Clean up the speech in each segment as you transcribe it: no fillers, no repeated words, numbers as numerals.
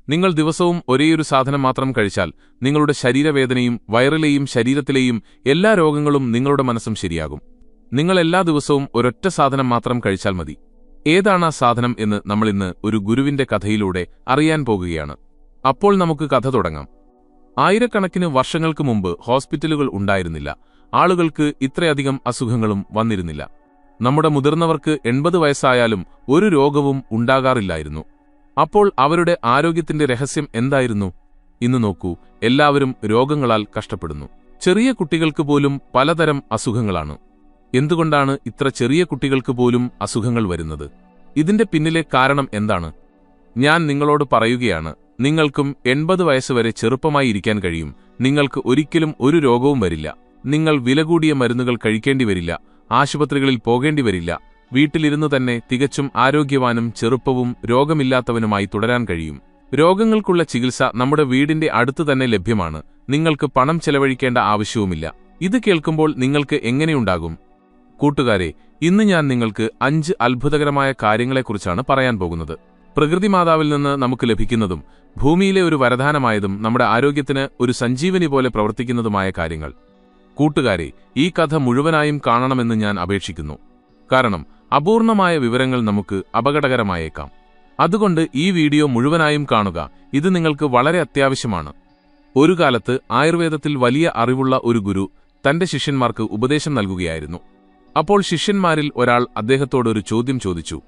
നിങ്ങൾ ദിവസവും ഒരേയൊരു സാധനം മാത്രം കഴിച്ചാൽ നിങ്ങളുടെ ശരീരവേദനയും വയറിലെയും ശരീരത്തിലെയും എല്ലാ രോഗങ്ങളും നിങ്ങളുടെ മനസ്സും ശരിയാകും. നിങ്ങൾ എല്ലാ ദിവസവും ഒരൊറ്റ സാധനം മാത്രം കഴിച്ചാൽ മതി. ഏതാണ് ആ സാധനം എന്ന് നമ്മളിന്ന് ഒരു ഗുരുവിന്റെ കഥയിലൂടെ അറിയാൻ പോകുകയാണ്. അപ്പോൾ നമുക്ക് കഥ തുടങ്ങാം. ആയിരക്കണക്കിന് വർഷങ്ങൾക്ക് മുമ്പ് ഹോസ്പിറ്റലുകൾ ഉണ്ടായിരുന്നില്ല. ആളുകൾക്ക് ഇത്രയധികം അസുഖങ്ങളും വന്നിരുന്നില്ല. നമ്മുടെ മുതിർന്നവർക്ക് 80 വയസ്സായാലും ഒരു രോഗവും ഉണ്ടാകാറില്ലായിരുന്നു. അപ്പോൾ അവരുടെ ആരോഗ്യത്തിന്റെ രഹസ്യം എന്തായിരുന്നു? ഇന്ന് നോക്കൂ, എല്ലാവരും രോഗങ്ങളാൽ കഷ്ടപ്പെടുന്നു. ചെറിയ കുട്ടികൾക്ക് പോലും പലതരം അസുഖങ്ങളാണ്. എന്തുകൊണ്ടാണ് ഇത്ര ചെറിയ കുട്ടികൾക്ക് പോലും അസുഖങ്ങൾ വരുന്നത്? ഇതിന്റെ പിന്നിലെ കാരണം എന്താണ്? ഞാൻ നിങ്ങളോട് പറയുകയാണ്, നിങ്ങൾക്കും 80 വയസ്സുവരെ ചെറുപ്പമായി ഇരിക്കാൻ കഴിയും. നിങ്ങൾക്ക് ഒരിക്കലും ഒരു രോഗവും വരില്ല. നിങ്ങൾ വിലകൂടിയ മരുന്നുകൾ കഴിക്കേണ്ടി വരില്ല. ആശുപത്രികളിൽ പോകേണ്ടി വരില്ല. വീട്ടിലിരുന്നു തന്നെ തികച്ചും ആരോഗ്യവാനും ചെറുപ്പവും രോഗമില്ലാത്തവനുമായി തുടരാൻ കഴിയും. രോഗങ്ങൾക്കുള്ള ചികിത്സ നമ്മുടെ വീടിന്റെ അടുത്ത് തന്നെ ലഭ്യമാണ്. നിങ്ങൾക്ക് പണം ചെലവഴിക്കേണ്ട ആവശ്യവുമില്ല. ഇത് കേൾക്കുമ്പോൾ നിങ്ങൾക്ക് എങ്ങനെയുണ്ടാകും? കൂട്ടുകാരെ, ഇന്ന് ഞാൻ നിങ്ങൾക്ക് 5 അത്ഭുതകരമായ കാര്യങ്ങളെക്കുറിച്ചാണ് പറയാൻ പോകുന്നത്. പ്രകൃതിമാതാവിൽ നിന്ന് നമുക്ക് ലഭിക്കുന്നതും ഭൂമിയിലെ ഒരു വരദാനമായതും നമ്മുടെ ആരോഗ്യത്തിന് ഒരു സഞ്ജീവനി പോലെ പ്രവർത്തിക്കുന്നതുമായ കാര്യങ്ങൾ. കൂട്ടുകാരെ, ഈ കഥ മുഴുവനായും കാണണമെന്ന് ഞാൻ അപേക്ഷിക്കുന്നു. കാരണം അപൂർണമായ വിവരങ്ങൾ നമുക്ക് അപകടകരമായേക്കാം. അതുകൊണ്ട് ഈ വീഡിയോ മുഴുവനായും കാണുക. ഇത് നിങ്ങൾക്ക് വളരെ അത്യാവശ്യമാണ്. ഒരു കാലത്ത് ആയുർവേദത്തിൽ വലിയ അറിവുള്ള ഒരു ഗുരു തന്റെ ശിഷ്യന്മാർക്ക് ഉപദേശം നൽകുകയായിരുന്നു. അപ്പോൾ ശിഷ്യന്മാരിൽ ഒരാൾ അദ്ദേഹത്തോട് ഒരു ചോദ്യം ചോദിച്ചു.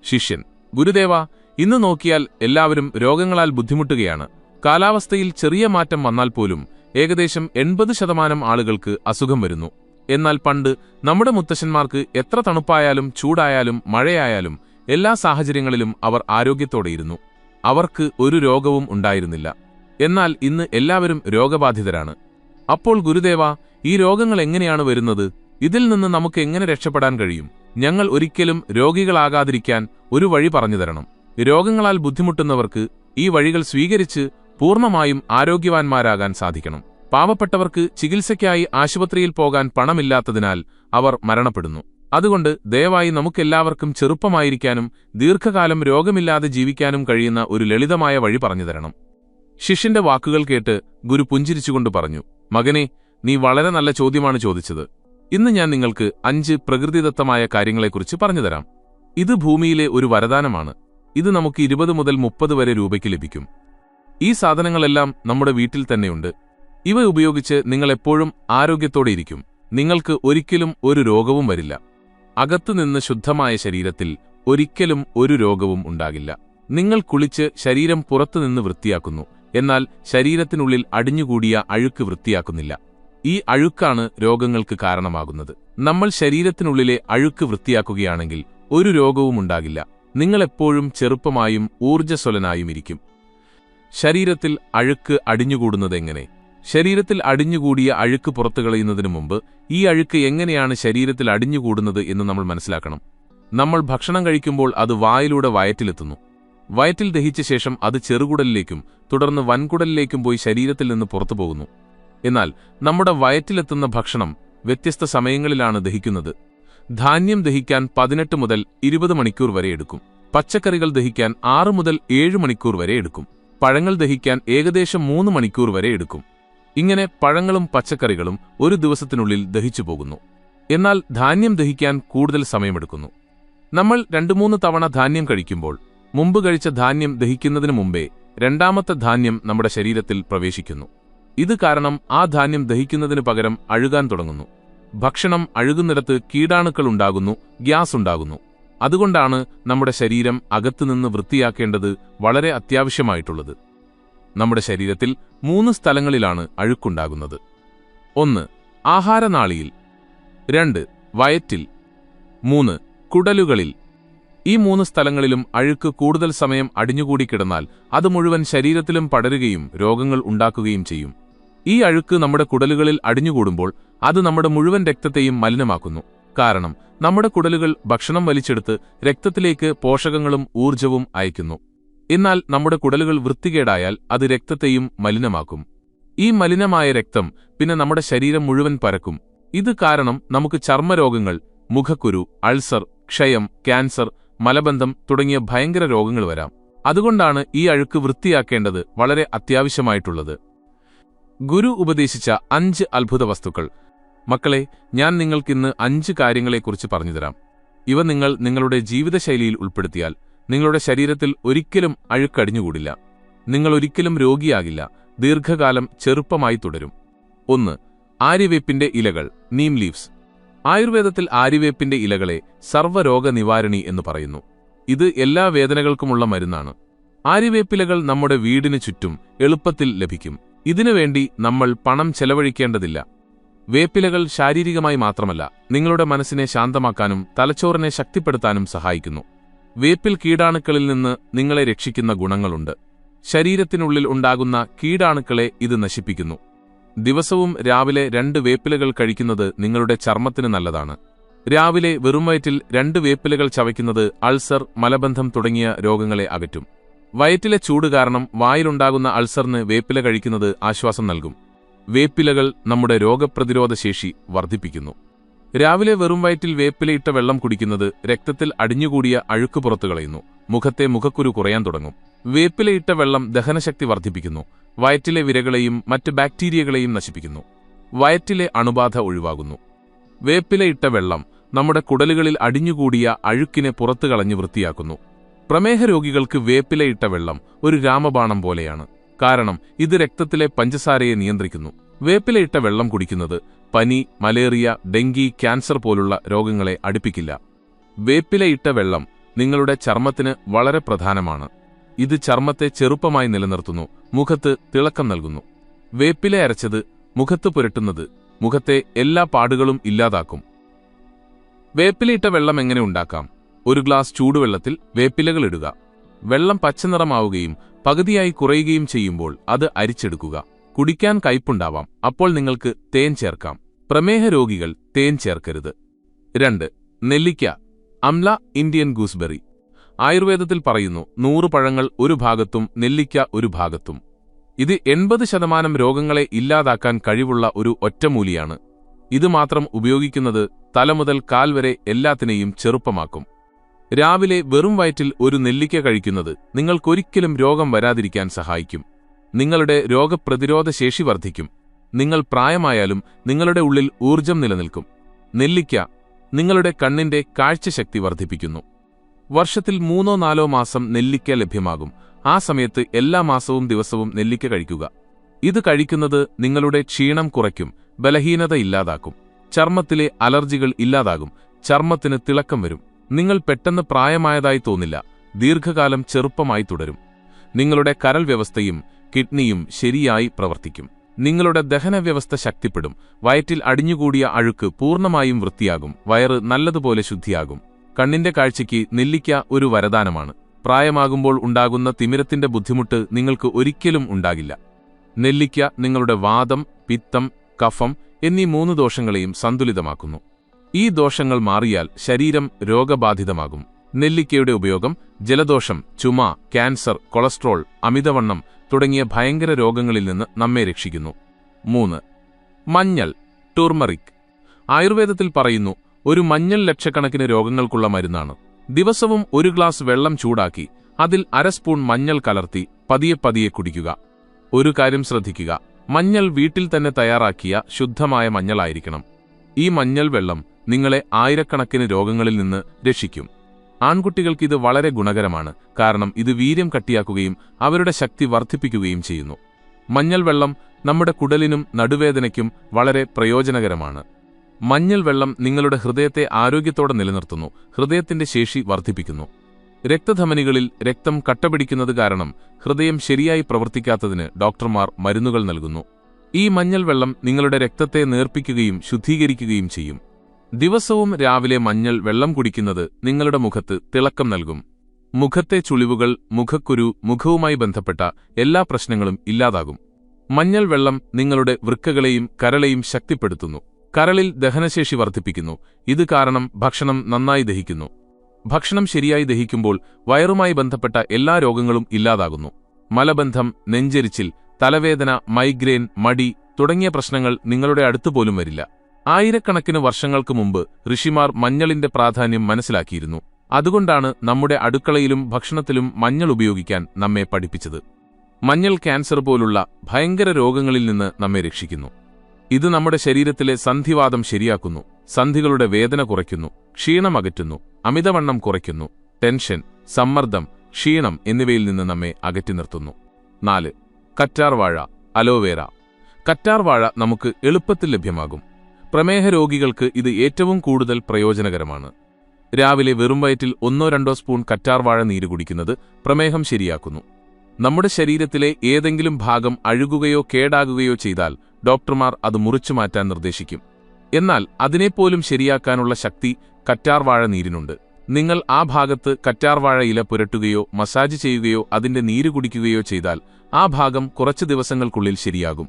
ശിഷ്യൻ: ഗുരുദേവ, ഇന്ന് നോക്കിയാൽ എല്ലാവരും രോഗങ്ങളാൽ ബുദ്ധിമുട്ടുകയാണ്. കാലാവസ്ഥയിൽ ചെറിയ മാറ്റം വന്നാൽ പോലും ഏകദേശം 80% ആളുകൾക്ക് അസുഖം വരുന്നു. എന്നാൽ പണ്ട് നമ്മുടെ മുത്തശ്ശന്മാർക്ക് എത്ര തണുപ്പായാലും ചൂടായാലും മഴയായാലും എല്ലാ സാഹചര്യങ്ങളിലും അവർ ആരോഗ്യത്തോടെയിരുന്നു. അവർക്ക് ഒരു രോഗവും ഉണ്ടായിരുന്നില്ല. എന്നാൽ ഇന്ന് എല്ലാവരും രോഗബാധിതരാണ്. അപ്പോൾ ഗുരുദേവ, ഈ രോഗങ്ങൾ എങ്ങനെയാണ് വരുന്നത്? ഇതിൽ നിന്ന് നമുക്ക് എങ്ങനെ രക്ഷപ്പെടാൻ കഴിയും? ഞങ്ങൾ ഒരിക്കലും രോഗികളാകാതിരിക്കാൻ ഒരു വഴി പറഞ്ഞുതരണം. രോഗങ്ങളാൽ ബുദ്ധിമുട്ടുന്നവർക്ക് ഈ വഴികൾ സ്വീകരിച്ച് പൂർണ്ണമായും ആരോഗ്യവാന്മാരാകാൻ സാധിക്കണം. പാവപ്പെട്ടവർക്ക് ചികിത്സയ്ക്കായി ആശുപത്രിയിൽ പോകാൻ പണമില്ലാത്തതിനാൽ അവർ മരണപ്പെടുന്നു. അതുകൊണ്ട് ദയവായി നമുക്കെല്ലാവർക്കും ചെറുപ്പമായിരിക്കാനും ദീർഘകാലം രോഗമില്ലാതെ ജീവിക്കാനും കഴിയുന്ന ഒരു ലളിതമായ വഴി പറഞ്ഞുതരണം. ശിഷ്യന്റെ വാക്കുകൾ കേട്ട് ഗുരു പുഞ്ചിരിച്ചുകൊണ്ട് പറഞ്ഞു: മകനെ, നീ വളരെ നല്ല ചോദ്യമാണ് ചോദിച്ചത്. ഇന്ന് ഞാൻ നിങ്ങൾക്ക് 5 പ്രകൃതിദത്തമായ കാര്യങ്ങളെക്കുറിച്ച് പറഞ്ഞുതരാം. ഇത് ഭൂമിയിലെ ഒരു വരദാനമാണ്. ഇത് നമുക്ക് 20 മുതൽ 30 വരെ രൂപയ്ക്ക് ലഭിക്കും. ഈ സാധനങ്ങളെല്ലാം നമ്മുടെ വീട്ടിൽ തന്നെയുണ്ട്. ഇവ ഉപയോഗിച്ച് നിങ്ങൾ എപ്പോഴും ആരോഗ്യത്തോടെയിരിക്കും. നിങ്ങൾക്ക് ഒരിക്കലും ഒരു രോഗവും വരില്ല. അകത്തുനിന്ന് ശുദ്ധമായ ശരീരത്തിൽ ഒരിക്കലും ഒരു രോഗവും ഉണ്ടാകില്ല. നിങ്ങൾ കുളിച്ച് ശരീരം പുറത്തുനിന്ന് വൃത്തിയാക്കുന്നു. എന്നാൽ ശരീരത്തിനുള്ളിൽ അടിഞ്ഞുകൂടിയ അഴുക്ക് വൃത്തിയാക്കുന്നില്ല. ഈ അഴുക്കാണ് രോഗങ്ങൾക്ക് കാരണമാകുന്നത്. നമ്മൾ ശരീരത്തിനുള്ളിലെ അഴുക്ക് വൃത്തിയാക്കുകയാണെങ്കിൽ ഒരു രോഗവും ഉണ്ടാകില്ല. നിങ്ങളെപ്പോഴും ചെറുപ്പമായും ഊർജ്ജസ്വലനായും ഇരിക്കും. ശരീരത്തിൽ അഴുക്ക് അടിഞ്ഞുകൂടുന്നതെങ്ങനെ? ശരീരത്തിൽ അടിഞ്ഞുകൂടിയ അഴുക്ക് പുറത്തുകളയുന്നതിനു മുമ്പ് ഈ അഴുക്ക് എങ്ങനെയാണ് ശരീരത്തിൽ അടിഞ്ഞുകൂടുന്നത് എന്ന് നമ്മൾ മനസ്സിലാക്കണം. നമ്മൾ ഭക്ഷണം കഴിക്കുമ്പോൾ അത് വായിലൂടെ വയറ്റിലെത്തുന്നു. വയറ്റിൽ ദഹിച്ച ശേഷം അത് ചെറുകുടലിലേക്കും തുടർന്ന് വൻകുടലിലേക്കും പോയി ശരീരത്തിൽ നിന്ന് പുറത്തുപോകുന്നു. എന്നാൽ നമ്മുടെ വയറ്റിലെത്തുന്ന ഭക്ഷണം വ്യത്യസ്ത സമയങ്ങളിലാണ് ദഹിക്കുന്നത്. ധാന്യം ദഹിക്കാൻ 18 മുതൽ 20 മണിക്കൂർ വരെ എടുക്കും. പച്ചക്കറികൾ ദഹിക്കാൻ 6 മുതൽ 7 മണിക്കൂർ വരെ എടുക്കും. പഴങ്ങൾ ദഹിക്കാൻ ഏകദേശം 3 മണിക്കൂർ വരെ എടുക്കും. ഇങ്ങനെ പഴങ്ങളും പച്ചക്കറികളും ഒരു ദിവസത്തിനുള്ളിൽ ദഹിച്ചു പോകുന്നു. എന്നാൽ ധാന്യം ദഹിക്കാൻ കൂടുതൽ സമയമെടുക്കുന്നു. നമ്മൾ 2-3 തവണ ധാന്യം കഴിക്കുമ്പോൾ മുമ്പ് കഴിച്ച ധാന്യം ദഹിക്കുന്നതിനു മുമ്പേ രണ്ടാമത്തെ ധാന്യം നമ്മുടെ ശരീരത്തിൽ പ്രവേശിക്കുന്നു. ഇത് കാരണം ആ ധാന്യം ദഹിക്കുന്നതിനു പകരം അഴുകാൻ തുടങ്ങുന്നു. ഭക്ഷണം അഴുകുന്നിടത്ത് കീടാണുക്കൾ ഉണ്ടാകുന്നു, ഗ്യാസ് ഉണ്ടാകുന്നു. അതുകൊണ്ടാണ് നമ്മുടെ ശരീരം അകത്തുനിന്ന് വൃത്തിയാക്കേണ്ടത് വളരെ അത്യാവശ്യമായിട്ടുള്ളത്. നമ്മുടെ ശരീരത്തിൽ 3 സ്ഥലങ്ങളിലാണ് അഴുക്കുണ്ടാകുന്നത്. 1. ആഹാരനാളിയിൽ. 2. വയറ്റിൽ. 3. കുടലുകളിൽ. ഈ 3 സ്ഥലങ്ങളിലും അഴുക്ക് കൂടുതൽ സമയം അടിഞ്ഞുകൂടിക്കിടന്നാൽ അത് മുഴുവൻ ശരീരത്തിലും പടരുകയും രോഗങ്ങൾ ഉണ്ടാക്കുകയും ചെയ്യും. ഈ അഴുക്ക് നമ്മുടെ കുടലുകളിൽ അടിഞ്ഞുകൂടുമ്പോൾ അത് നമ്മുടെ മുഴുവൻ രക്തത്തെയും മലിനമാക്കുന്നു. കാരണം നമ്മുടെ കുടലുകൾ ഭക്ഷണം വലിച്ചെടുത്ത് രക്തത്തിലേക്ക് പോഷകങ്ങളും ഊർജ്ജവും അയക്കുന്നു. എന്നാൽ നമ്മുടെ കുടലുകൾ വൃത്തികേടായാൽ അത് രക്തത്തെയും മലിനമാക്കും. ഈ മലിനമായ രക്തം പിന്നെ നമ്മുടെ ശരീരം മുഴുവൻ പരക്കും. ഇത് കാരണം നമുക്ക് ചർമ്മരോഗങ്ങൾ, മുഖക്കുരു, അൾസർ, ക്ഷയം, ക്യാൻസർ, മലബന്ധം തുടങ്ങിയ ഭയങ്കര രോഗങ്ങൾ വരാം. അതുകൊണ്ടാണ് ഈ അഴുക്ക് വൃത്തിയാക്കേണ്ടത് വളരെ അത്യാവശ്യമായിട്ടുള്ളത്. ഗുരു ഉപദേശിച്ച 5 അത്ഭുത വസ്തുക്കൾ. മക്കളെ, ഞാൻ നിങ്ങൾക്കിന്ന് 5 കാര്യങ്ങളെക്കുറിച്ച് പറഞ്ഞുതരാം. ഇവ നിങ്ങൾ നിങ്ങളുടെ ജീവിതശൈലിയിൽ ഉൾപ്പെടുത്തിയാൽ നിങ്ങളുടെ ശരീരത്തിൽ ഒരിക്കലും അഴുക്കടിഞ്ഞുകൂടില്ല. നിങ്ങൾ ഒരിക്കലും രോഗിയാകില്ല, ദീർഘകാലം ചെറുപ്പമായി തുടരും. 1. ആര്യവേപ്പിന്റെ ഇലകൾ, നീം ലീവ്സ്. ആയുർവേദത്തിൽ ആര്യവേപ്പിന്റെ ഇലകളെ സർവ്വരോഗനിവാരണി എന്ന് പറയുന്നു. ഇത് എല്ലാ വേദനകൾക്കുമുള്ള മരുന്നാണ്. ആര്യവേപ്പിലകൾ നമ്മുടെ വീടിനു ചുറ്റും എളുപ്പത്തിൽ ലഭിക്കും. ഇതിനുവേണ്ടി നമ്മൾ പണം ചെലവഴിക്കേണ്ടതില്ല. വേപ്പിലകൾ ശാരീരികമായി മാത്രമല്ല, നിങ്ങളുടെ മനസ്സിനെ ശാന്തമാക്കാനും തലച്ചോറിനെ ശക്തിപ്പെടുത്താനും സഹായിക്കുന്നു. വേപ്പിൽ കീടാണുക്കളിൽ നിന്ന് നിങ്ങളെ രക്ഷിക്കുന്ന ഗുണങ്ങളുണ്ട്. ശരീരത്തിനുള്ളിൽ ഉണ്ടാകുന്ന കീടാണുക്കളെ ഇത് നശിപ്പിക്കുന്നു. ദിവസവും രാവിലെ 2 വേപ്പിലകൾ കഴിക്കുന്നത് നിങ്ങളുടെ ചർമ്മത്തിന് നല്ലതാണ്. രാവിലെ വെറും വയറ്റിൽ 2 വേപ്പിലകൾ ചവയ്ക്കുന്നത് അൾസർ, മലബന്ധം തുടങ്ങിയ രോഗങ്ങളെ അകറ്റും. വയറ്റിലെ ചൂട് കാരണം വായിലുണ്ടാകുന്ന അൾസറിന് വേപ്പില കഴിക്കുന്നത് ആശ്വാസം നൽകും. വേപ്പിലകൾ നമ്മുടെ രോഗപ്രതിരോധ ശേഷി വർദ്ധിപ്പിക്കുന്നു. രാവിലെ വെറും വയറ്റിൽ വേപ്പിലയിട്ട വെള്ളം കുടിക്കുന്നത് രക്തത്തിൽ അടിഞ്ഞുകൂടിയ അഴുക്ക് പുറത്തു കളയുന്നു. മുഖത്തെ മുഖക്കുരു കുറയാൻ തുടങ്ങും. വേപ്പിലയിട്ട വെള്ളം ദഹനശക്തി വർദ്ധിപ്പിക്കുന്നു. വയറ്റിലെ വിരകളെയും മറ്റ് ബാക്ടീരിയകളെയും നശിപ്പിക്കുന്നു. വയറ്റിലെ അണുബാധ ഒഴിവാകുന്നു. വേപ്പിലയിട്ട വെള്ളം നമ്മുടെ കുടലുകളിൽ അടിഞ്ഞുകൂടിയ അഴുക്കിനെ പുറത്തു കളഞ്ഞ് വൃത്തിയാക്കുന്നു. പ്രമേഹ രോഗികൾക്ക് വേപ്പിലയിട്ട വെള്ളം ഒരു രാമബാണം പോലെയാണ്. കാരണം ഇത് രക്തത്തിലെ പഞ്ചസാരയെ നിയന്ത്രിക്കുന്നു. വേപ്പിലയിട്ട വെള്ളം കുടിക്കുന്നത് പനി, മലേറിയ, ഡെങ്കി, ക്യാൻസർ പോലുള്ള രോഗങ്ങളെ അടുപ്പിക്കില്ല. വേപ്പിലയിട്ട വെള്ളം നിങ്ങളുടെ ചർമ്മത്തിന് വളരെ പ്രധാനമാണ്. ഇത് ചർമ്മത്തെ ചെറുപ്പമായി നിലനിർത്തുന്നു, മുഖത്ത് തിളക്കം നൽകുന്നു. വേപ്പില അരച്ചത് മുഖത്ത് പുരട്ടുന്നത് മുഖത്തെ എല്ലാ പാടുകളും ഇല്ലാതാക്കും. വേപ്പിലയിട്ട വെള്ളം എങ്ങനെ ഉണ്ടാക്കാം? 1 ഗ്ലാസ് ചൂടുവെള്ളത്തിൽ വേപ്പിലകൾ ഇടുക. വെള്ളം പച്ചനിറമാവുകയും പകുതിയായി കുറയുകയും ചെയ്യുമ്പോൾ അത് അരിച്ചെടുക്കുക. കുടിക്കാൻ കയ്പുണ്ടാവാം, അപ്പോൾ നിങ്ങൾക്ക് തേൻ ചേർക്കാം. പ്രമേഹ രോഗികൾ തേൻ ചേർക്കരുത്. 2. നെല്ലിക്ക, അംല, ഇന്ത്യൻ ഗൂസ്ബെറി. ആയുർവേദത്തിൽ പറയുന്നു 100 പഴങ്ങൾ ഒരു ഭാഗത്തും നെല്ലിക്ക ഒരു ഭാഗത്തും. ഇത് 80% രോഗങ്ങളെ ഇല്ലാതാക്കാൻ കഴിവുള്ള ഒരു ഒറ്റമൂലിയാണ്. ഇത് മാത്രം ഉപയോഗിക്കുന്നത് തല മുതൽ കാൽ വരെ എല്ലാത്തിനെയും ചെറുപ്പമാക്കും. രാവിലെ വെറും വയറ്റിൽ ഒരു നെല്ലിക്ക കഴിക്കുന്നത് നിങ്ങൾക്കൊരിക്കലും രോഗം വരാതിരിക്കാൻ സഹായിക്കും. നിങ്ങളുടെ രോഗപ്രതിരോധ ശേഷി വർദ്ധിക്കും. നിങ്ങൾ പ്രായമായാലും നിങ്ങളുടെ ഉള്ളിൽ ഊർജം നിലനിൽക്കും. നെല്ലിക്ക നിങ്ങളുടെ കണ്ണിന്റെ കാഴ്ചശക്തി വർദ്ധിപ്പിക്കുന്നു. വർഷത്തിൽ 3-4 മാസം നെല്ലിക്ക ലഭ്യമാകും. ആ സമയത്ത് എല്ലാ മാസവും ദിവസവും നെല്ലിക്ക കഴിക്കുക. ഇത് കഴിക്കുന്നത് നിങ്ങളുടെ ക്ഷീണം കുറയ്ക്കും, ബലഹീനത ഇല്ലാതാക്കും. ചർമ്മത്തിലെ അലർജികൾ ഇല്ലാതാകും. ചർമ്മത്തിന് തിളക്കം വരും. നിങ്ങൾ പെട്ടെന്ന് പ്രായമായതായി തോന്നില്ല, ദീർഘകാലം ചെറുപ്പമായി തുടരും. നിങ്ങളുടെ കരൾ വ്യവസ്ഥയും കിഡ്നിയും ശരിയായി പ്രവർത്തിക്കും. നിങ്ങളുടെ ദഹനവ്യവസ്ഥ ശക്തിപ്പെടും. വയറ്റിൽ അടിഞ്ഞുകൂടിയ അഴുക്ക് പൂർണ്ണമായും വൃത്തിയാകും. വയറ് നല്ലതുപോലെ ശുദ്ധിയാകും. കണ്ണിന്റെ കാഴ്ചയ്ക്ക് നെല്ലിക്ക ഒരു വരദാനമാണ്. പ്രായമാകുമ്പോൾ ഉണ്ടാകുന്ന തിമിരത്തിന്റെ ബുദ്ധിമുട്ട് നിങ്ങൾക്ക് ഒരിക്കലും ഉണ്ടാകില്ല. നെല്ലിക്ക നിങ്ങളുടെ വാതം, പിത്തം, കഫം എന്നീ 3 ദോഷങ്ങളെയും സന്തുലിതമാക്കുന്നു. ഈ ദോഷങ്ങൾ മാറിയാൽ ശരീരം രോഗബാധിതമാകും. നെല്ലിക്കയുടെ ഉപയോഗം ജലദോഷം, ചുമ, ക്യാൻസർ, കൊളസ്ട്രോൾ, അമിതവണ്ണം തുടങ്ങിയ ഭയങ്കര രോഗങ്ങളിൽ നിന്ന് നമ്മെ രക്ഷിക്കുന്നു. 3. മഞ്ഞൾ, ടൂർമറിക്. ആയുർവേദത്തിൽ പറയുന്നു ഒരു മഞ്ഞൾ ലക്ഷക്കണക്കിന് രോഗങ്ങൾക്കുള്ള മരുന്നാണ്. ദിവസവും 1 ഗ്ലാസ് വെള്ളം ചൂടാക്കി അതിൽ 1/2 സ്പൂൺ മഞ്ഞൾ കലർത്തി പതിയെ പതിയെ കുടിക്കുക. ഒരു കാര്യം ശ്രദ്ധിക്കുക, മഞ്ഞൾ വീട്ടിൽ തന്നെ തയ്യാറാക്കിയ ശുദ്ധമായ മഞ്ഞളായിരിക്കണം. ഈ മഞ്ഞൾ വെള്ളം നിങ്ങളെ ആയിരക്കണക്കിന് രോഗങ്ങളിൽ നിന്ന് രക്ഷിക്കും. ആൺകുട്ടികൾക്ക് ഇത് വളരെ ഗുണകരമാണ്. കാരണം ഇത് വീര്യം കട്ടിയാക്കുകയും അവരുടെ ശക്തി വർദ്ധിപ്പിക്കുകയും ചെയ്യുന്നു. മഞ്ഞൾ വെള്ളം നമ്മുടെ കുടലിനും നടുവേദനയ്ക്കും വളരെ പ്രയോജനകരമാണ്. മഞ്ഞൾ വെള്ളം നിങ്ങളുടെ ഹൃദയത്തെ ആരോഗ്യത്തോടെ നിലനിർത്തുന്നു. ഹൃദയത്തിന്റെ ശേഷി വർദ്ധിപ്പിക്കുന്നു. രക്തധമനികളിൽ രക്തം കട്ടപിടിക്കുന്നത് കാരണം ഹൃദയം ശരിയായി പ്രവർത്തിക്കാത്തതിന് ഡോക്ടർമാർ മരുന്നുകൾ നൽകുന്നു. ഈ മഞ്ഞൾ വെള്ളം നിങ്ങളുടെ രക്തത്തെ നേർപ്പിക്കുകയും ശുദ്ധീകരിക്കുകയും ചെയ്യും. ദിവസവും രാവിലെ മഞ്ഞൾ വെള്ളം കുടിക്കുന്നത് നിങ്ങളുടെ മുഖത്ത് തിളക്കം നൽകും. മുഖത്തെ ചുളിവുകൾ, മുഖക്കുരു, മുഖവുമായി ബന്ധപ്പെട്ട എല്ലാ പ്രശ്നങ്ങളും ഇല്ലാതാകും. മഞ്ഞൾ വെള്ളം നിങ്ങളുടെ വൃക്കകളെയും കരളെയും ശക്തിപ്പെടുത്തുന്നു. കരളിൽ ദഹനശേഷി വർദ്ധിപ്പിക്കുന്നു. ഇത് കാരണം ഭക്ഷണം നന്നായി ദഹിക്കുന്നു. ഭക്ഷണം ശരിയായി ദഹിക്കുമ്പോൾ വയറുമായി ബന്ധപ്പെട്ട എല്ലാ രോഗങ്ങളും ഇല്ലാതാകുന്നു. മലബന്ധം, നെഞ്ചെരിച്ചിൽ, തലവേദന, മൈഗ്രെയിൻ, മടി തുടങ്ങിയ പ്രശ്നങ്ങൾ നിങ്ങളുടെ അടുത്തുപോലും വരില്ല. ആയിരക്കണക്കിന് വർഷങ്ങൾക്ക് മുമ്പ് ഋഷിമാർ മഞ്ഞളിന്റെ പ്രാധാന്യം മനസ്സിലാക്കിയിരുന്നു. അതുകൊണ്ടാണ് നമ്മുടെ അടുക്കളയിലും ഭക്ഷണത്തിലും മഞ്ഞൾ ഉപയോഗിക്കാൻ നമ്മെ പഠിപ്പിച്ചത്. മഞ്ഞൾ ക്യാൻസർ പോലുള്ള ഭയങ്കര രോഗങ്ങളിൽ നിന്ന് നമ്മെ രക്ഷിക്കുന്നു. ഇത് നമ്മുടെ ശരീരത്തിലെ സന്ധിവാതം ശരിയാക്കുന്നു, സന്ധികളുടെ വേദന കുറയ്ക്കുന്നു, ക്ഷീണം അകറ്റുന്നു, അമിതവണ്ണം കുറയ്ക്കുന്നു, ടെൻഷൻ, സമ്മർദ്ദം, ക്ഷീണം എന്നിവയിൽ നിന്ന് നമ്മെ അകറ്റി നിർത്തുന്നു. 4. കറ്റാർവാഴ, അലോവേര. കറ്റാർവാഴ നമുക്ക് എളുപ്പത്തിൽ ലഭ്യമാകും. പ്രമേഹ രോഗികൾക്ക് ഇത് ഏറ്റവും കൂടുതൽ പ്രയോജനകരമാണ്. രാവിലെ വെറും വയറ്റിൽ 1-2 സ്പൂൺ കറ്റാർവാഴ നീര് കുടിക്കുന്നത് പ്രമേഹം ശരിയാക്കുന്നു. നമ്മുടെ ശരീരത്തിലെ ഏതെങ്കിലും ഭാഗം അഴുകുകയോ കേടാകുകയോ ചെയ്താൽ ഡോക്ടർമാർ അത് മുറിച്ചു മാറ്റാൻ നിർദ്ദേശിക്കും. എന്നാൽ അതിനെപ്പോലും ശരിയാക്കാനുള്ള ശക്തി കറ്റാർവാഴ നീരിനുണ്ട്. നിങ്ങൾ ആ ഭാഗത്ത് കറ്റാർവാഴ ഇല പുരട്ടുകയോ മസാജ് ചെയ്യുകയോ അതിന്റെ നീര് കുടിക്കുകയോ ചെയ്താൽ ആ ഭാഗം കുറച്ച് ദിവസങ്ങൾക്കുള്ളിൽ ശരിയാകും.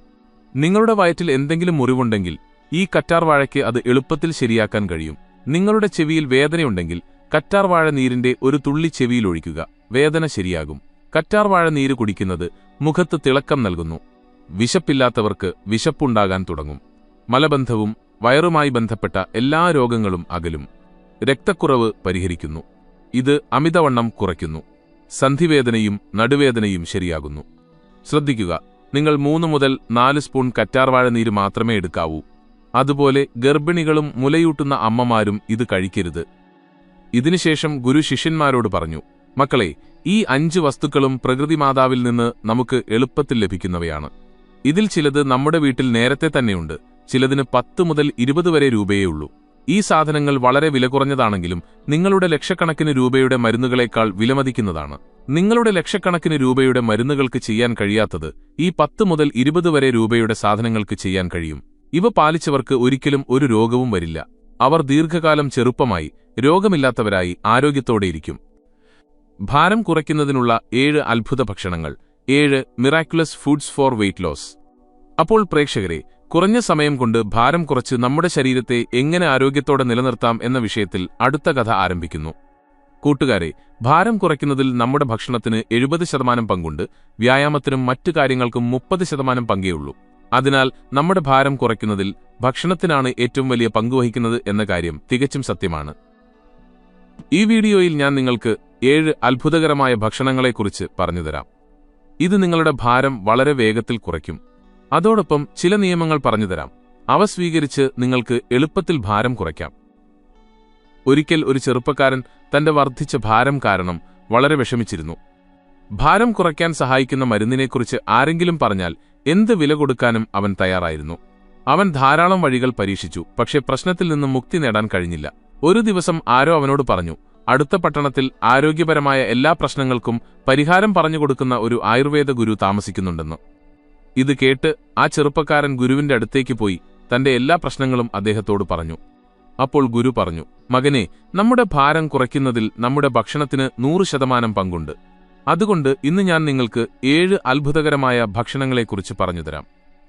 നിങ്ങളുടെ വയറ്റിൽ എന്തെങ്കിലും മുറിവുണ്ടെങ്കിൽ ഈ കറ്റാർവാഴയ്ക്ക് അത് എളുപ്പത്തിൽ ശരിയാക്കാൻ കഴിയും. നിങ്ങളുടെ ചെവിയിൽ വേദനയുണ്ടെങ്കിൽ കറ്റാർവാഴ നീരിന്റെ ഒരു തുള്ളി ചെവിയിൽ ഒഴിക്കുക, വേദന ശരിയാകും. കറ്റാർവാഴ നീര് കുടിക്കുന്നത് മുഖത്ത് തിളക്കം നൽകുന്നു. വിശപ്പില്ലാത്തവർക്ക് വിശപ്പുണ്ടാകാൻ തുടങ്ങും. മലബന്ധവും വയറുമായി ബന്ധപ്പെട്ട എല്ലാ രോഗങ്ങളും അകലും. രക്തക്കുറവ് പരിഹരിക്കുന്നു. ഇത് അമിതവണ്ണം കുറയ്ക്കുന്നു. സന്ധിവേദനയും നടുവേദനയും ശരിയാകുന്നു. ശ്രദ്ധിക്കുക, നിങ്ങൾ 3 മുതൽ 4 സ്പൂൺ കറ്റാർവാഴ നീര് മാത്രമേ എടുക്കാവൂ. അതുപോലെ ഗർഭിണികളും മുലയൂട്ടുന്ന അമ്മമാരും ഇത് കഴിക്കരുത്. ഇതിനുശേഷം ഗുരു ശിഷ്യന്മാരോട് പറഞ്ഞു, മക്കളെ, ഈ 5 വസ്തുക്കളും പ്രകൃതിമാതാവിൽ നിന്ന് നമുക്ക് എളുപ്പത്തിൽ ലഭിക്കുന്നവയാണ്. ഇതിൽ ചിലത് നമ്മുടെ വീട്ടിൽ നേരത്തെ തന്നെയുണ്ട്, ചിലതിന് 10 മുതൽ 20 വരെ രൂപയേ ഉള്ളൂ. ഈ സാധനങ്ങൾ വളരെ വില കുറഞ്ഞതാണെങ്കിലും നിങ്ങളുടെ ലക്ഷക്കണക്കിന് രൂപയുടെ മരുന്നുകളേക്കാൾ വിലമതിക്കുന്നതാണ്. നിങ്ങളുടെ ലക്ഷക്കണക്കിന് രൂപയുടെ മരുന്നുകൾക്ക് ചെയ്യാൻ കഴിയാത്തത് ഈ 10 മുതൽ 20 വരെ രൂപയുടെ സാധനങ്ങൾക്ക് ചെയ്യാൻ കഴിയും. ഇവ പാലിച്ചവർക്ക് ഒരിക്കലും ഒരു രോഗവും വരില്ല. അവർ ദീർഘകാലം ചെറുപ്പമായി, രോഗമില്ലാത്തവരായി ആരോഗ്യത്തോടെയിരിക്കും. ഭാരം കുറയ്ക്കുന്നതിനുള്ള 7 അത്ഭുത ഭക്ഷണങ്ങൾ. 7 miraculous foods for weight loss. അപ്പോൾ പ്രേക്ഷകരെ, കുറഞ്ഞ സമയം കൊണ്ട് ഭാരം കുറച്ച് നമ്മുടെ ശരീരത്തെ എങ്ങനെ ആരോഗ്യത്തോടെ നിലനിർത്താം എന്ന വിഷയത്തിൽ അടുത്ത കഥ ആരംഭിക്കുന്നു. കൂട്ടുകാരെ, ഭാരം കുറയ്ക്കുന്നതിൽ നമ്മുടെ ഭക്ഷണത്തിന് 70% പങ്കുണ്ട്, വ്യായാമത്തിനും മറ്റു കാര്യങ്ങൾക്കും 30% പങ്കേയുള്ളൂ. അതിനാൽ നമ്മുടെ ഭാരം കുറയ്ക്കുന്നതിൽ ഭക്ഷണത്തിനാണ് ഏറ്റവും വലിയ പങ്കുവഹിക്കുന്നത് എന്ന കാര്യം തികച്ചും സത്യമാണ്. ഈ വീഡിയോയിൽ ഞാൻ നിങ്ങൾക്ക് 7 അത്ഭുതകരമായ ഭക്ഷണങ്ങളെക്കുറിച്ച് പറഞ്ഞുതരാം. ഇത് നിങ്ങളുടെ ഭാരം വളരെ വേഗത്തിൽ കുറയ്ക്കും. അതോടൊപ്പം ചില നിയമങ്ങൾ പറഞ്ഞുതരാം. അവ സ്വീകരിച്ച് നിങ്ങൾക്ക് എളുപ്പത്തിൽ ഭാരം കുറയ്ക്കാം. ഒരിക്കൽ ഒരു ചെറുപ്പക്കാരൻ തന്റെ വർദ്ധിച്ച ഭാരം കാരണം വളരെ വിഷമിച്ചിരുന്നു. ഭാരം കുറയ്ക്കാൻ സഹായിക്കുന്ന മരുന്നിനെക്കുറിച്ച് ആരെങ്കിലും പറഞ്ഞാൽ എന്ത് വില കൊടുക്കാനും അവൻ തയ്യാറായിരുന്നു. അവൻ ധാരാളം വഴികൾ പരീക്ഷിച്ചു, പക്ഷേ പ്രശ്നത്തിൽ നിന്നും മുക്തി നേടാൻ കഴിഞ്ഞില്ല. ഒരു ദിവസം ആരോ അവനോട് പറഞ്ഞു, അടുത്ത പട്ടണത്തിൽ ആരോഗ്യപരമായ എല്ലാ പ്രശ്നങ്ങൾക്കും പരിഹാരം പറഞ്ഞുകൊടുക്കുന്ന ഒരു ആയുർവേദ ഗുരു താമസിക്കുന്നുണ്ടെന്ന്. ഇത് കേട്ട് ആ ചെറുപ്പക്കാരൻ ഗുരുവിന്റെ അടുത്തേക്ക് പോയി തന്റെ എല്ലാ പ്രശ്നങ്ങളും അദ്ദേഹത്തോട് പറഞ്ഞു. അപ്പോൾ ഗുരു പറഞ്ഞു, മകനെ, നമ്മുടെ ഭാരം കുറയ്ക്കുന്നതിൽ നമ്മുടെ ഭക്ഷണത്തിന് 100% പങ്കുണ്ട്. അതുകൊണ്ട് ഇന്ന് ഞാൻ നിങ്ങൾക്ക് 7 അത്ഭുതകരമായ ഭക്ഷണങ്ങളെക്കുറിച്ച് പറഞ്ഞുതരാം.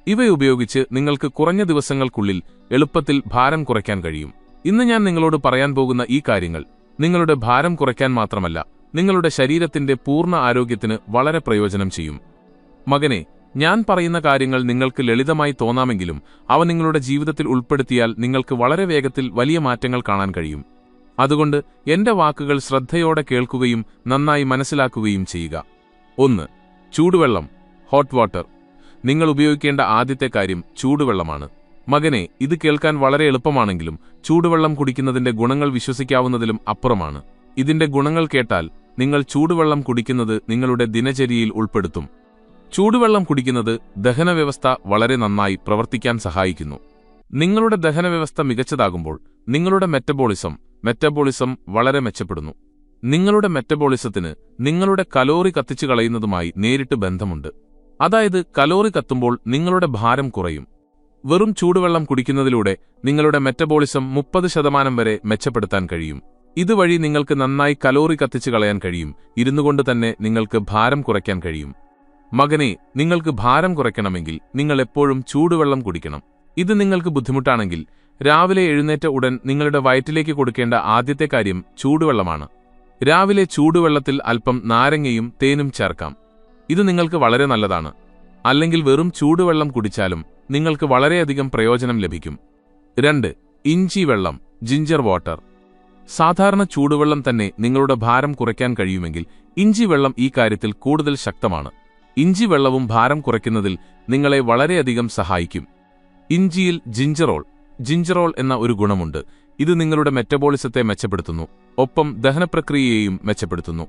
ഇവയുപയോഗിച്ച് നിങ്ങൾക്ക് കുറഞ്ഞ ദിവസങ്ങൾക്കുള്ളിൽ എളുപ്പത്തിൽ ഭാരം കുറയ്ക്കാൻ കഴിയും. ഇന്ന് ഞാൻ നിങ്ങളോട് പറയാൻ പോകുന്ന ഈ കാര്യങ്ങൾ നിങ്ങളുടെ ഭാരം കുറയ്ക്കാൻ മാത്രമല്ല, നിങ്ങളുടെ ശരീരത്തിന്റെ പൂർണ്ണ ആരോഗ്യത്തിന് വളരെ പ്രയോജനം ചെയ്യും. മകനെ, ഞാൻ പറയുന്ന കാര്യങ്ങൾ നിങ്ങൾക്ക് ലളിതമായി തോന്നാമെങ്കിലും അവ നിങ്ങളുടെ ജീവിതത്തിൽ ഉൾപ്പെടുത്തിയാൽ നിങ്ങൾക്ക് വളരെ വേഗത്തിൽ വലിയ മാറ്റങ്ങൾ കാണാൻ കഴിയും. അതുകൊണ്ട് എന്റെ വാക്കുകൾ ശ്രദ്ധയോടെ കേൾക്കുകയും നന്നായി മനസ്സിലാക്കുകയും ചെയ്യുക. 1. ചൂടുവെള്ളം, ഹോട്ട് വാട്ടർ. നിങ്ങൾ ഉപയോഗിക്കേണ്ട ആദ്യത്തെ കാര്യം ചൂടുവെള്ളമാണ്. മകനെ, ഇത് കേൾക്കാൻ വളരെ എളുപ്പമാണെങ്കിലും ചൂടുവെള്ളം കുടിക്കുന്നതിന്റെ ഗുണങ്ങൾ വിശ്വസിക്കാവുന്നതിലും അപ്പുറമാണ്. ഇതിന്റെ ഗുണങ്ങൾ കേട്ടാൽ നിങ്ങൾ ചൂടുവെള്ളം കുടിക്കുന്നത് നിങ്ങളുടെ ദിനചര്യയിൽ ഉൾപ്പെടുത്തും. ചൂടുവെള്ളം കുടിക്കുന്നത് ദഹനവ്യവസ്ഥ വളരെ നന്നായി പ്രവർത്തിക്കാൻ സഹായിക്കുന്നു. നിങ്ങളുടെ ദഹനവ്യവസ്ഥ മികച്ചതാകുമ്പോൾ നിങ്ങളുടെ മെറ്റബോളിസം വളരെ മെച്ചപ്പെടുന്നു. നിങ്ങളുടെ മെറ്റബോളിസത്തിന് നിങ്ങളുടെ കലോറി കത്തിച്ചു കളയുന്നതുമായി നേരിട്ട് ബന്ധമുണ്ട്. അതായത് കലോറി കത്തുമ്പോൾ നിങ്ങളുടെ ഭാരം കുറയും. വെറും ചൂടുവെള്ളം കുടിക്കുന്നതിലൂടെ നിങ്ങളുടെ മെറ്റബോളിസം 30% വരെ മെച്ചപ്പെടുത്താൻ കഴിയും. ഇതുവഴി നിങ്ങൾക്ക് നന്നായി കലോറി കത്തിച്ചു കളയാൻ കഴിയും. ഇരുന്നുകൊണ്ട് തന്നെ നിങ്ങൾക്ക് ഭാരം കുറയ്ക്കാൻ കഴിയും. മകനെ, നിങ്ങൾക്ക് ഭാരം കുറയ്ക്കണമെങ്കിൽ നിങ്ങൾ എപ്പോഴും ചൂടുവെള്ളം കുടിക്കണം. ഇത് നിങ്ങൾക്ക് ബുദ്ധിമുട്ടാണെങ്കിൽ രാവിലെ എഴുന്നേറ്റ ഉടൻ നിങ്ങളുടെ വയറ്റിലേക്ക് കൊടുക്കേണ്ട ആദ്യത്തെ കാര്യം ചൂടുവെള്ളമാണ്. രാവിലെ ചൂടുവെള്ളത്തിൽ അല്പം നാരങ്ങയും തേനും ചേർക്കാം. ഇത് നിങ്ങൾക്ക് വളരെ നല്ലതാണ്. അല്ലെങ്കിൽ വെറും ചൂടുവെള്ളം കുടിച്ചാലും നിങ്ങൾക്ക് വളരെയധികം പ്രയോജനം ലഭിക്കും. 2. ഇഞ്ചി വെള്ളം, ജിഞ്ചർ വാട്ടർ. സാധാരണ ചൂടുവെള്ളം തന്നെ നിങ്ങളുടെ ഭാരം കുറയ്ക്കാൻ കഴിയുമെങ്കിൽ ഇഞ്ചി വെള്ളം ഈ കാര്യത്തിൽ കൂടുതൽ ശക്തമാണ്. ഇഞ്ചി വെള്ളവും ഭാരം കുറയ്ക്കുന്നതിൽ നിങ്ങളെ വളരെയധികം സഹായിക്കും. ഇഞ്ചിയിൽ ജിഞ്ചറോൾ എന്ന ഒരു ഗുണമുണ്ട്. ഇത് നിങ്ങളുടെ മെറ്റബോളിസത്തെ മെച്ചപ്പെടുത്തുന്നു, ഒപ്പം ദഹനപ്രക്രിയയെയും മെച്ചപ്പെടുത്തുന്നു.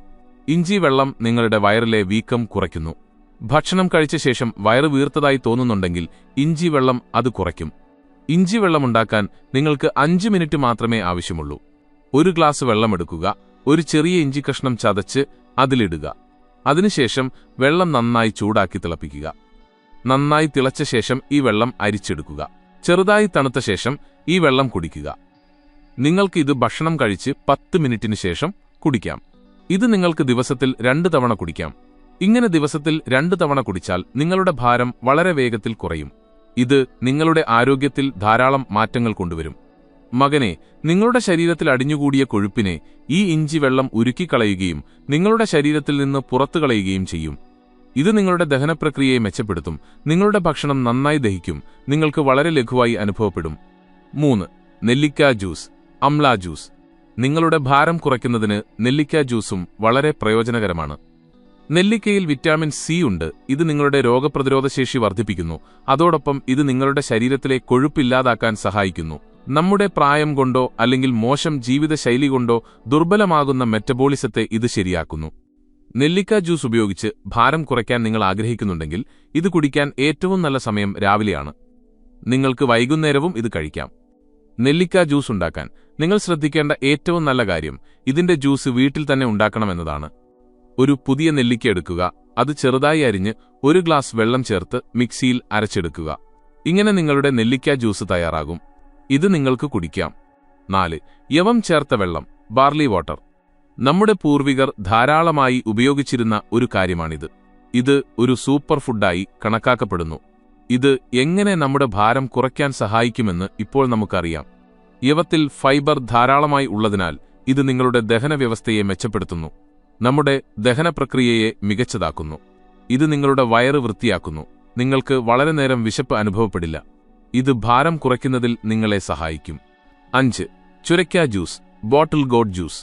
ഇഞ്ചി വെള്ളം നിങ്ങളുടെ വയറിലെ വീക്കം കുറയ്ക്കുന്നു. ഭക്ഷണം കഴിച്ച ശേഷം വയറ് വീർത്തതായി തോന്നുന്നുണ്ടെങ്കിൽ ഇഞ്ചി വെള്ളം അത് കുറയ്ക്കും. ഇഞ്ചി വെള്ളമുണ്ടാക്കാൻ നിങ്ങൾക്ക് 5 മിനിറ്റ് മാത്രമേ ആവശ്യമുള്ളൂ. ഒരു ഗ്ലാസ് വെള്ളമെടുക്കുക, ഒരു ചെറിയ ഇഞ്ചി കഷ്ണം ചതച്ച് അതിലിടുക. അതിനുശേഷം വെള്ളം നന്നായി ചൂടാക്കി തിളപ്പിക്കുക. നന്നായി തിളച്ച ശേഷം ഈ വെള്ളം അരിച്ചെടുക്കുക. ചെറുതായി തണുത്ത ശേഷം ഈ വെള്ളം കുടിക്കുക. നിങ്ങൾക്ക് ഇത് ഭക്ഷണം കഴിച്ച് 10 മിനിറ്റിന് ശേഷം കുടിക്കാം. ഇത് നിങ്ങൾക്ക് ദിവസത്തിൽ 2 തവണ കുടിക്കാം. ഇങ്ങനെ ദിവസത്തിൽ 2 തവണ കുടിച്ചാൽ നിങ്ങളുടെ ഭാരം വളരെ വേഗത്തിൽ കുറയും. ഇത് നിങ്ങളുടെ ആരോഗ്യത്തിൽ ധാരാളം മാറ്റങ്ങൾ കൊണ്ടുവരും. മകനെ, നിങ്ങളുടെ ശരീരത്തിൽ അടിഞ്ഞുകൂടിയ കൊഴുപ്പിനെ ഈ ഇഞ്ചി വെള്ളം ഉരുക്കിക്കളയുകയും നിങ്ങളുടെ ശരീരത്തിൽ നിന്ന് പുറത്തുകളയുകയും ചെയ്യും. ഇത് നിങ്ങളുടെ ദഹനപ്രക്രിയയെ മെച്ചപ്പെടുത്തും. നിങ്ങളുടെ ഭക്ഷണം നന്നായി ദഹിക്കും. നിങ്ങൾക്ക് വളരെ ലഘുവായി അനുഭവപ്പെടും. 3. നെല്ലിക്ക ജ്യൂസ്, അംല ജ്യൂസ്. നിങ്ങളുടെ ഭാരം കുറയ്ക്കുന്നതിന് നെല്ലിക്ക ജ്യൂസും വളരെ പ്രയോജനകരമാണ്. നെല്ലിക്കയിൽ വിറ്റാമിൻ സി ഉണ്ട്. ഇത് നിങ്ങളുടെ രോഗപ്രതിരോധശേഷി വർദ്ധിപ്പിക്കുന്നു. അതോടൊപ്പം ഇത് നിങ്ങളുടെ ശരീരത്തിലെ കൊഴുപ്പില്ലാതാക്കാൻ സഹായിക്കുന്നു. നമ്മുടെ പ്രായം കൊണ്ടോ അല്ലെങ്കിൽ മോശം ജീവിതശൈലി കൊണ്ടോ ദുർബലമാകുന്ന മെറ്റബോളിസത്തെ ഇത് ശരിയാക്കുന്നു. നെല്ലിക്ക ജ്യൂസ് ഉപയോഗിച്ച് ഭാരം കുറയ്ക്കാൻ നിങ്ങൾ ആഗ്രഹിക്കുന്നുണ്ടെങ്കിൽ ഇത് കുടിക്കാൻ ഏറ്റവും നല്ല സമയം രാവിലെയാണ്. നിങ്ങൾക്ക് വൈകുന്നേരവും ഇത് കഴിക്കാം. നെല്ലിക്ക ജ്യൂസ് ഉണ്ടാക്കാൻ നിങ്ങൾ ശ്രദ്ധിക്കേണ്ട ഏറ്റവും നല്ല കാര്യം ഇതിന്റെ ജ്യൂസ് വീട്ടിൽ തന്നെ ഉണ്ടാക്കണമെന്നതാണ്. ഒരു പുതിയ നെല്ലിക്ക എടുക്കുക, അത് ചെറുതായി അരിഞ്ഞ് 1 ഗ്ലാസ് വെള്ളം ചേർത്ത് മിക്സിയിൽ അരച്ചെടുക്കുക. ഇങ്ങനെ നിങ്ങളുടെ നെല്ലിക്ക ജ്യൂസ് തയ്യാറാകും. ഇത് നിങ്ങൾക്ക് കുടിക്കാം. 4. യവം ചേർത്ത വെള്ളം, ബാർലി വാട്ടർ. നമ്മുടെ പൂർവികർ ധാരാളമായി ഉപയോഗിച്ചിരുന്ന ഒരു കാര്യമാണിത്. ഇത് ഒരു സൂപ്പർ ഫുഡായി കണക്കാക്കപ്പെടുന്നു. ഇത് എങ്ങനെ നമ്മുടെ ഭാരം കുറയ്ക്കാൻ സഹായിക്കുമെന്ന് ഇപ്പോൾ നമുക്കറിയാം. യവത്തിൽ ഫൈബർ ധാരാളമായി ഉള്ളതിനാൽ ഇത് നിങ്ങളുടെ ദഹനവ്യവസ്ഥയെ മെച്ചപ്പെടുത്തുന്നു, നമ്മുടെ ദഹനപ്രക്രിയയെ മികച്ചതാക്കുന്നു. ഇത് നിങ്ങളുടെ വയറ് വൃത്തിയാക്കുന്നു. നിങ്ങൾക്ക് വളരെ നേരം വിശപ്പ് അനുഭവപ്പെടില്ല. ഇത് ഭാരം കുറയ്ക്കുന്നതിൽ നിങ്ങളെ സഹായിക്കും. 5. ചുരയ്ക്ക ജ്യൂസ്, ബോട്ടിൽ ഗോഡ് ജ്യൂസ്.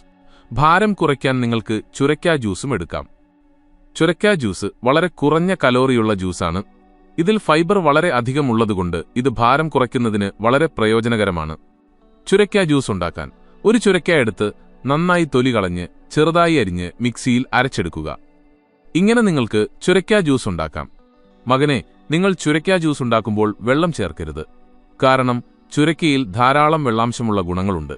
ഭാരം കുറയ്ക്കാൻ നിങ്ങൾക്ക് ചുരയ്ക്ക ജ്യൂസും എടുക്കാം. ചുരയ്ക്ക ജ്യൂസ് വളരെ കുറഞ്ഞ കലോറിയുള്ള ജ്യൂസാണ്. ഇതിൽ ഫൈബർ വളരെ അധികമുള്ളതുകൊണ്ട് ഇത് ഭാരം കുറയ്ക്കുന്നതിന് വളരെ പ്രയോജനകരമാണ്. ചുരയ്ക്ക ജ്യൂസ് ഉണ്ടാക്കാൻ ഒരു ചുരയ്ക്ക എടുത്ത് നന്നായി തൊലി കളഞ്ഞ് ചെറുതായി അരിഞ്ഞ് മിക്സിയിൽ അരച്ചെടുക്കുക. ഇങ്ങനെ നിങ്ങൾക്ക് ചുരയ്ക്ക ജ്യൂസ് ഉണ്ടാക്കാം. മകനെ, നിങ്ങൾ ചുരയ്ക്ക ജ്യൂസ് ഉണ്ടാക്കുമ്പോൾ വെള്ളം ചേർക്കരുത്. കാരണം ചുരയ്ക്കയിൽ ധാരാളം വെള്ളാംശമുള്ള ഗുണങ്ങളുണ്ട്.